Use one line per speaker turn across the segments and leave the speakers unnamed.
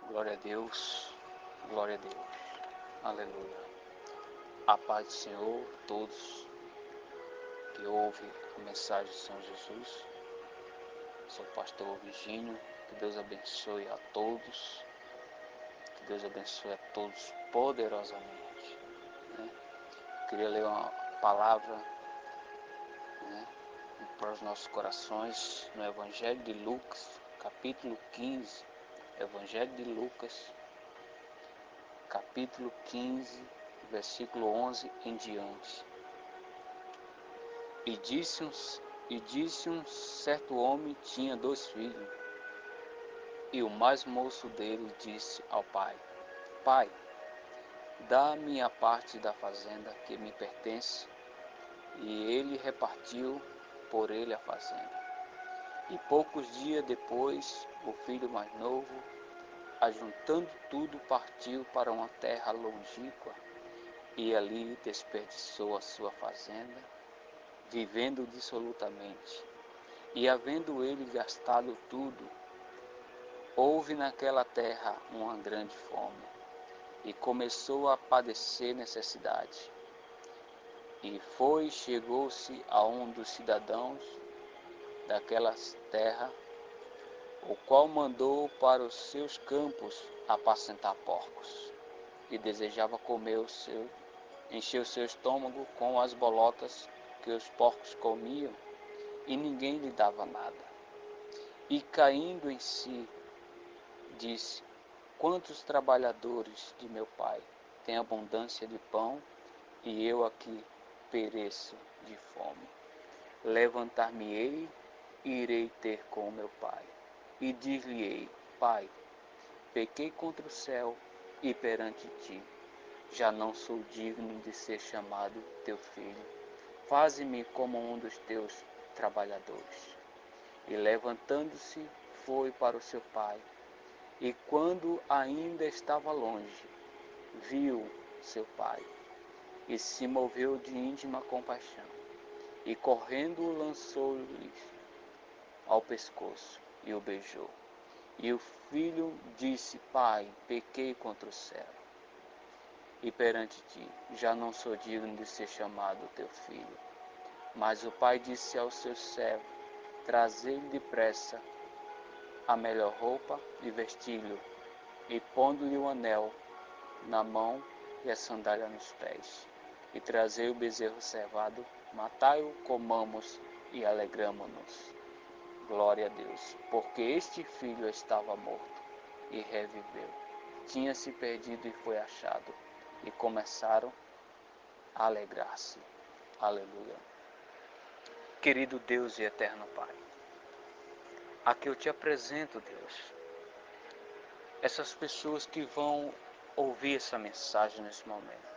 Glória a Deus, glória a Deus, aleluia. A paz do Senhor, todos que ouvem a mensagem de São Jesus. Sou o pastor Virgínio, que Deus abençoe a todos, que Deus abençoe a todos poderosamente. Queria ler uma palavra para os nossos corações no Evangelho de Lucas, capítulo 15, Evangelho de Lucas, capítulo 15, versículo 11 em diante. E disse um certo homem tinha 2 filhos, e o mais moço dele disse ao pai: Pai, dá-me a parte da fazenda que me pertence. E ele repartiu por ele a fazenda. E poucos dias depois, o filho mais novo, ajuntando tudo, partiu para uma terra longínqua, e ali desperdiçou a sua fazenda, vivendo dissolutamente. E havendo ele gastado tudo, houve naquela terra uma grande fome, e começou a padecer necessidade. E chegou-se a um dos cidadãos daquela terra, o qual mandou para os seus campos apacentar porcos, e desejava encher o seu estômago com as bolotas que os porcos comiam, e ninguém lhe dava nada. E caindo em si, disse: Quantos trabalhadores de meu pai têm abundância de pão, e eu aqui pereço de fome. Levantar-me-ei e irei ter com meu pai, e dir-lhe-ei: Pai, pequei contra o céu e perante ti, já não sou digno de ser chamado teu filho. Faze-me como um dos teus trabalhadores. E levantando-se, foi para o seu pai, e quando ainda estava longe, viu seu pai, e se moveu de íntima compaixão, e correndo lançou-lhe ao pescoço e o beijou. E o filho disse: Pai, pequei contra o céu e perante ti, já não sou digno de ser chamado teu filho. Mas o pai disse aos seus servos: Trazei-lhe depressa a melhor roupa e vesti-lo, e pondo-lhe o anel na mão e a sandália nos pés. E trazei o bezerro cevado, matai-o, comamos e alegramo-nos. Glória a Deus, porque este filho estava morto e reviveu. Tinha se perdido e foi achado. E começaram a alegrar-se. Aleluia. Querido Deus e eterno Pai, aqui eu te apresento, Deus, essas pessoas que vão ouvir essa mensagem nesse momento.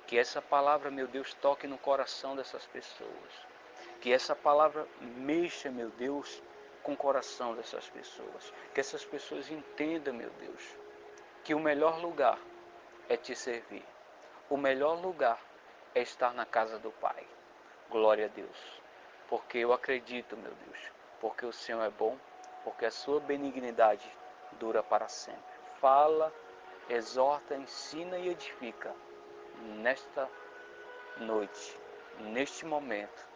Que essa palavra, meu Deus, toque no coração dessas pessoas. Que essa palavra mexa, meu Deus, com o coração dessas pessoas. Que essas pessoas entendam, meu Deus, que o melhor lugar é te servir. O melhor lugar é estar na casa do Pai. Glória a Deus. Porque eu acredito, meu Deus, porque o Senhor é bom, porque a sua benignidade dura para sempre. Fala, exorta, ensina e edifica nesta noite, neste momento.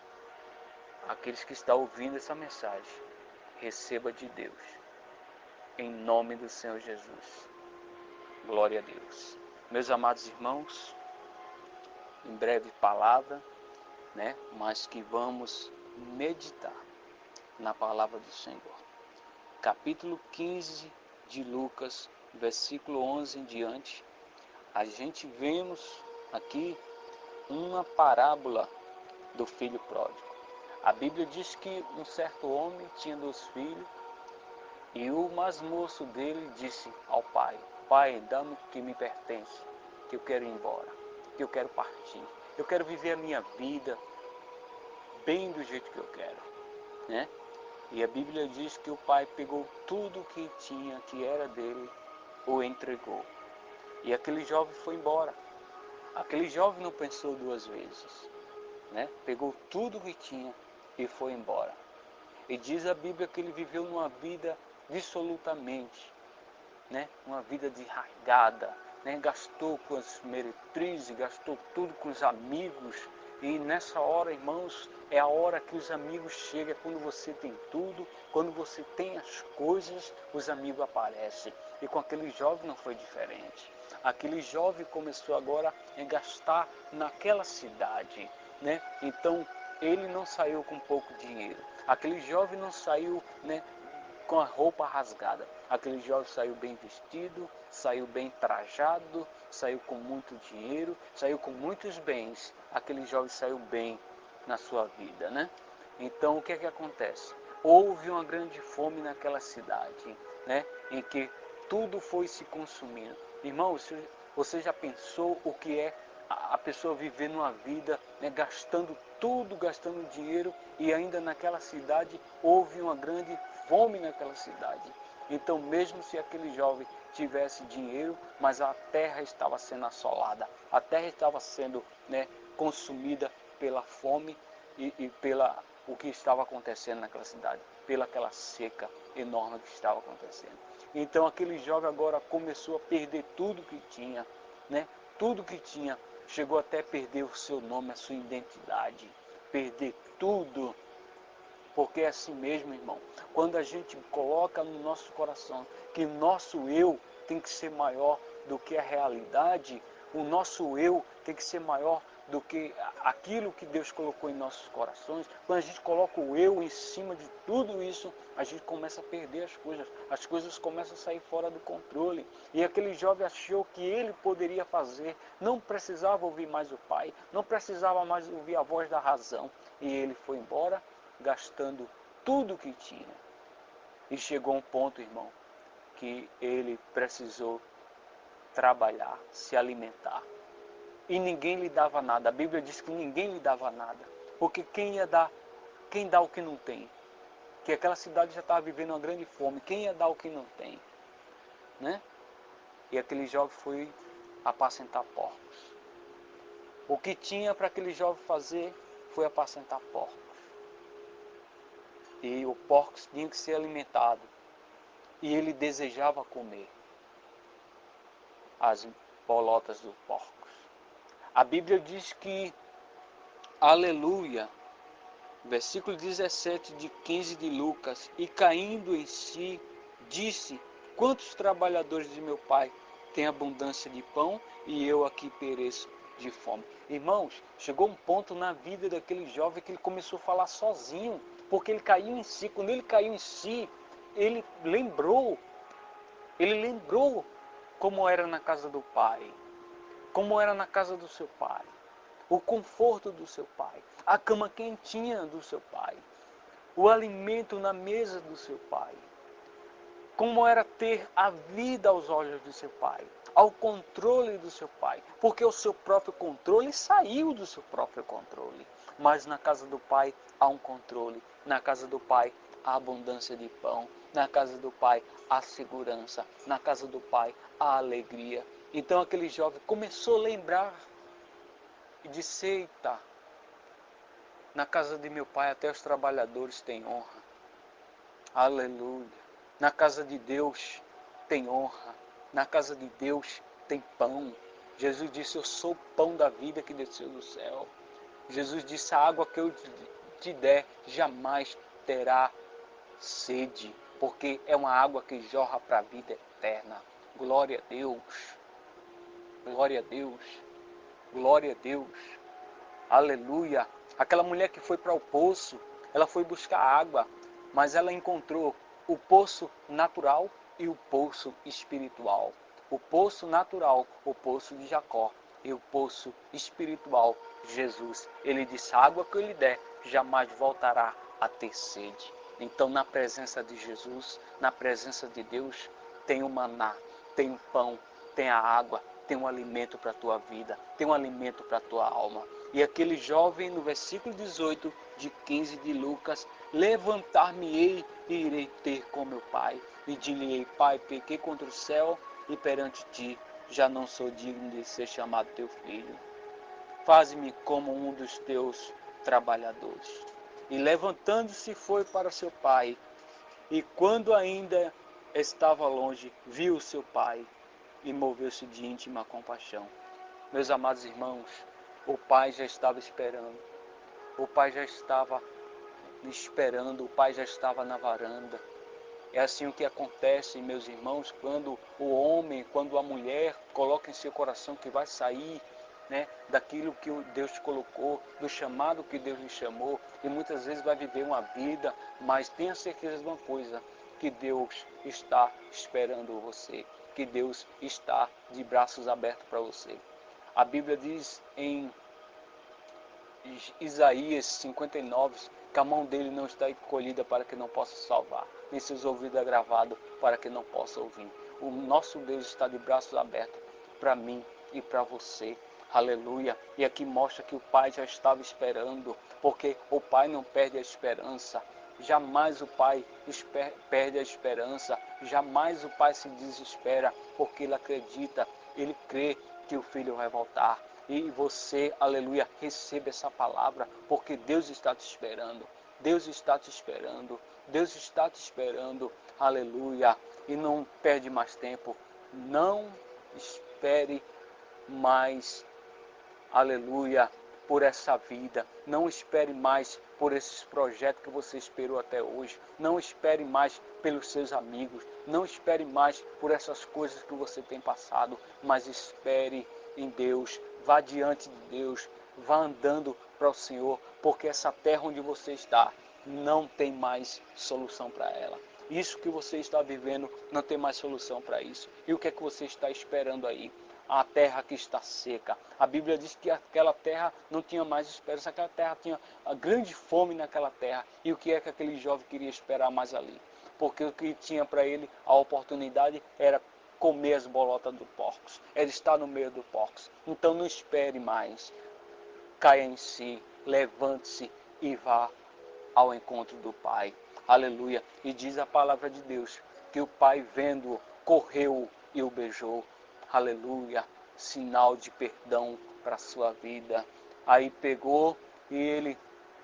Aqueles que estão ouvindo essa mensagem, receba de Deus, em nome do Senhor Jesus. Glória a Deus. Meus amados irmãos, em breve palavra, mas que vamos meditar na palavra do Senhor. Capítulo 15 de Lucas, versículo 11 em diante, a gente vemos aqui uma parábola do filho pródigo. A Bíblia diz que um certo homem tinha 2 filhos, e o mais moço dele disse ao pai: Pai, dá-me o que me pertence, que eu quero ir embora, que eu quero partir, eu quero viver a minha vida bem do jeito que eu quero, E a Bíblia diz que o pai pegou tudo que tinha, que era dele, o entregou. E aquele jovem foi embora. Aquele jovem não pensou 2 vezes, Pegou tudo que tinha e foi embora. E diz a Bíblia que ele viveu numa vida dissolutamente. né? Uma vida desarraigada, né? Gastou com as meretrizes, gastou tudo com os amigos. E nessa hora, irmãos, é a hora que os amigos chegam, quando você tem tudo, quando você tem as coisas, os amigos aparecem. E com aquele jovem não foi diferente. Aquele jovem começou agora a gastar naquela cidade, né? Então, ele não saiu com pouco dinheiro. Aquele jovem não saiu, né, com a roupa rasgada. Aquele jovem saiu bem vestido, saiu bem trajado, saiu com muito dinheiro, saiu com muitos bens. Aquele jovem saiu bem na sua vida, né? Então, o que é que acontece? Houve uma grande fome naquela cidade, né? Em que tudo foi se consumindo. Irmão, você já pensou o que é a pessoa viver numa vida, né, gastando tudo, gastando dinheiro, e ainda naquela cidade houve uma grande fome naquela cidade. Então, mesmo se aquele jovem tivesse dinheiro, mas a terra estava sendo assolada, a terra estava sendo, né, consumida pela fome e pela o que estava acontecendo naquela cidade, pela aquela seca enorme que estava acontecendo. Então aquele jovem agora começou a perder tudo que tinha, né? Tudo que tinha, chegou até a perder o seu nome, a sua identidade, perder tudo. Porque é assim mesmo, irmão, quando a gente coloca no nosso coração que o nosso eu tem que ser maior do que a realidade, o nosso eu tem que ser maior do que aquilo que Deus colocou em nossos corações. Quando a gente coloca o eu em cima de tudo isso, a gente começa a perder as coisas começam a sair fora do controle. E aquele jovem achou que ele poderia fazer, não precisava ouvir mais o pai, não precisava mais ouvir a voz da razão, e ele foi embora gastando tudo que tinha. E chegou um ponto, irmão, que ele precisou trabalhar, se alimentar. E ninguém lhe dava nada. A Bíblia diz que ninguém lhe dava nada. Porque quem dá o que não tem? Que aquela cidade já estava vivendo uma grande fome. Quem ia dar o que não tem? Né? E aquele jovem foi apacentar porcos. O que tinha para aquele jovem fazer foi apacentar porcos. E o porco tinha que ser alimentado. E ele desejava comer as bolotas dos porcos. A Bíblia diz que, aleluia, versículo 17 de 15 de Lucas, e caindo em si, disse: quantos trabalhadores de meu pai têm abundância de pão e eu aqui pereço de fome? Irmãos, chegou um ponto na vida daquele jovem que ele começou a falar sozinho, porque ele caiu em si. Quando ele caiu em si, ele lembrou como era na casa do pai, como era na casa do seu pai, o conforto do seu pai, a cama quentinha do seu pai, o alimento na mesa do seu pai, como era ter a vida aos olhos do seu pai, ao controle do seu pai, porque o seu próprio controle saiu do seu próprio controle, mas na casa do pai há um controle, na casa do pai há abundância de pão, na casa do pai há segurança, na casa do pai há alegria. Então aquele jovem começou a lembrar e disse: eita, na casa de meu pai até os trabalhadores têm honra. Aleluia. Na casa de Deus tem honra. Na casa de Deus tem pão. Jesus disse: eu sou o pão da vida que desceu do céu. Jesus disse: a água que eu te der jamais terá sede, porque é uma água que jorra para a vida eterna. Glória a Deus. Glória a Deus. Glória a Deus. Aleluia. Aquela mulher que foi para o poço, ela foi buscar água, mas ela encontrou o poço natural e o poço espiritual. O poço natural, o poço de Jacó, e o poço espiritual, Jesus. Ele disse: a água que eu lhe der jamais voltará a ter sede. Então, na presença de Jesus, na presença de Deus, tem o maná, tem o pão, tem a água, tem um alimento para a tua vida, tem um alimento para a tua alma. E aquele jovem, no versículo 18 de 15 de Lucas: levantar-me-ei e irei ter com meu pai, e dir-lhe-ei: pai, pequei contra o céu e perante ti, já não sou digno de ser chamado teu filho. Faze-me como um dos teus trabalhadores. E levantando-se foi para seu pai. E quando ainda estava longe, viu o seu pai e moveu-se de íntima compaixão. Meus amados irmãos, o pai já estava esperando. O pai já estava esperando, o pai já estava na varanda. É assim o que acontece, meus irmãos, quando o homem, quando a mulher coloca em seu coração que vai sair, né, daquilo que Deus te colocou, do chamado que Deus lhe chamou, e muitas vezes vai viver uma vida, mas tenha certeza de uma coisa, que Deus está esperando você, que Deus está de braços abertos para você. A Bíblia diz em Isaías 59, que a mão dele não está encolhida para que não possa salvar, nem seus ouvidos agravados para que não possa ouvir. O nosso Deus está de braços abertos para mim e para você. Aleluia. E aqui mostra que o Pai já estava esperando, porque o Pai não perde a esperança. Jamais o Pai perde a esperança, jamais o Pai se desespera, porque ele acredita, ele crê que o Filho vai voltar. E você, aleluia, receba essa palavra, porque Deus está te esperando. Deus está te esperando. Deus está te esperando. Aleluia. E não perde mais tempo. Não espere mais, aleluia, por essa vida. Não espere mais por esses projetos que você esperou até hoje. Não espere mais pelos seus amigos. Não espere mais por essas coisas que você tem passado. Mas espere em Deus. Vá diante de Deus. Vá andando para o Senhor. Porque essa terra onde você está não tem mais solução para ela. Isso que você está vivendo não tem mais solução para isso. E o que é que você está esperando aí? A terra que está seca. A Bíblia diz que aquela terra não tinha mais esperança, aquela terra tinha a grande fome naquela terra. E o que é que aquele jovem queria esperar mais ali? Porque o que tinha para ele a oportunidade era comer as bolotas do porcos, era estar no meio do porcos. Então não espere mais, caia em si, levante-se e vá ao encontro do Pai. Aleluia. E diz a palavra de Deus que o Pai, vendo-o, correu e o beijou. Aleluia. Sinal de perdão para a sua vida. Aí pegou e ele,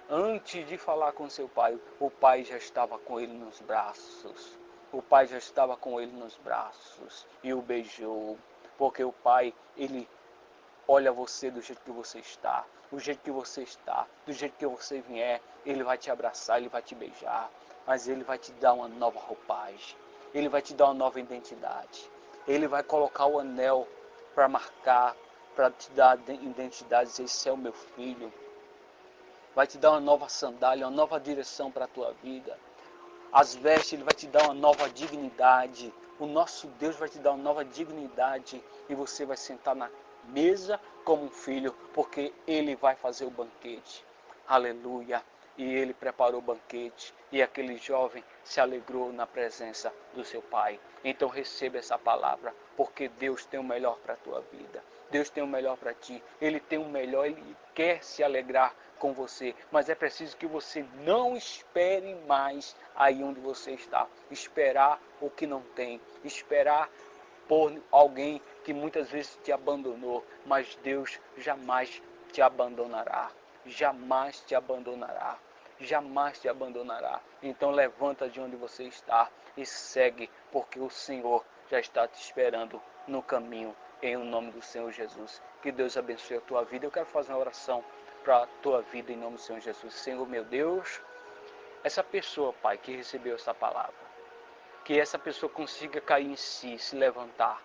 antes de falar com seu pai, o pai já estava com ele nos braços. O pai já estava com ele nos braços e o beijou. Porque o pai, ele olha você do jeito que você está, do jeito que você está, do jeito que você vier, ele vai te abraçar, ele vai te beijar, mas ele vai te dar uma nova roupagem, ele vai te dar uma nova identidade, ele vai colocar o anel para marcar, para te dar identidade, dizer, esse é o meu filho, vai te dar uma nova sandália, uma nova direção para a tua vida. As vestes, ele vai te dar uma nova dignidade. O nosso Deus vai te dar uma nova dignidade. E você vai sentar na mesa como um filho, porque ele vai fazer o banquete. Aleluia. E ele preparou o banquete. E aquele jovem se alegrou na presença do seu pai. Então receba essa palavra, porque Deus tem o melhor para a tua vida. Deus tem o melhor para ti. Ele tem o melhor, ele quer se alegrar com você. Mas é preciso que você não espere mais aí onde você está. Esperar o que não tem. Esperar por alguém que muitas vezes te abandonou. Mas Deus jamais te abandonará. Jamais te abandonará. Jamais te abandonará. Então levanta de onde você está e segue, porque o Senhor já está te esperando no caminho, em nome do Senhor Jesus. Que Deus abençoe a tua vida. Eu quero fazer uma oração para a tua vida em nome do Senhor Jesus. Senhor meu Deus, essa pessoa, Pai, que recebeu essa palavra, que essa pessoa consiga cair em si, se levantar,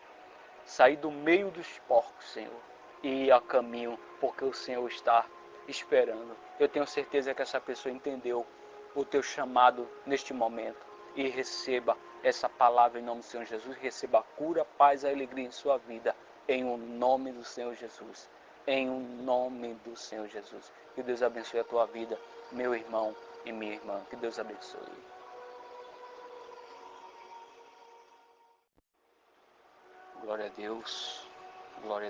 sair do meio dos porcos, Senhor, e ir a caminho, porque o Senhor está esperando. Eu tenho certeza que essa pessoa entendeu o teu chamado neste momento e receba essa palavra em nome do Senhor Jesus, receba a cura, paz e alegria em sua vida, em o nome do Senhor Jesus, em o nome do Senhor Jesus. Que Deus abençoe a tua vida, meu irmão e minha irmã, que Deus abençoe. Glória a Deus, glória a Deus.